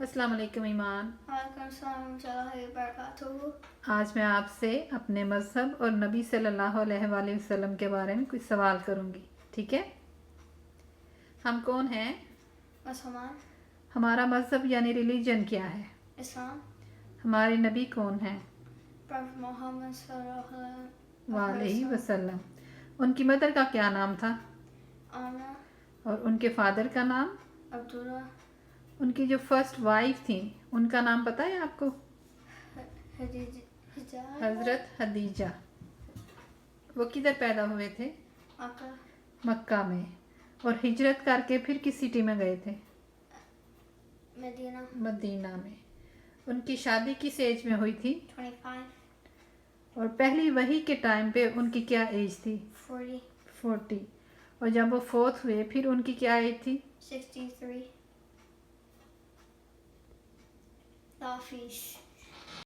السلام علیکم ایمان. وعلیکم السلام ورحمۃ اللہ وبرکاتہ. آج میں آپ سے اپنے مذہب اور نبی صلی اللہ علیہ وآلہ وسلم کے بارے میں کچھ سوال کروں گی. ٹھیک ہے؟ ہم کون ہیں؟ مسلمان. ہمارا مذہب یعنی ریلیجن کیا ہے؟ اسلام. ہمارے نبی کون ہیں؟ پروفیٹ محمد صلی اللہ وآلہ وسلم. ان کی مدر کا کیا نام تھا؟ آمنہ. اور ان کے فادر کا نام؟ عبداللہ. ان کی جو فرسٹ وائف تھیں ان کا نام پتہ ہے آپ کو؟ حضرت خدیجہ. وہ کدھر پیدا ہوئے تھے؟ مکہ میں. اور ہجرت کر کے پھر کس سٹی میں گئے تھے؟ مدینہ میں. ان کی شادی کس ایج میں ہوئی تھی؟ 25. اور پہلی وحی کے ٹائم پہ ان کی کیا ایج تھی؟ 40. اور جب وہ فوت ہوئے پھر ان کی کیا ایج تھی؟ 63. اللہ حافظ.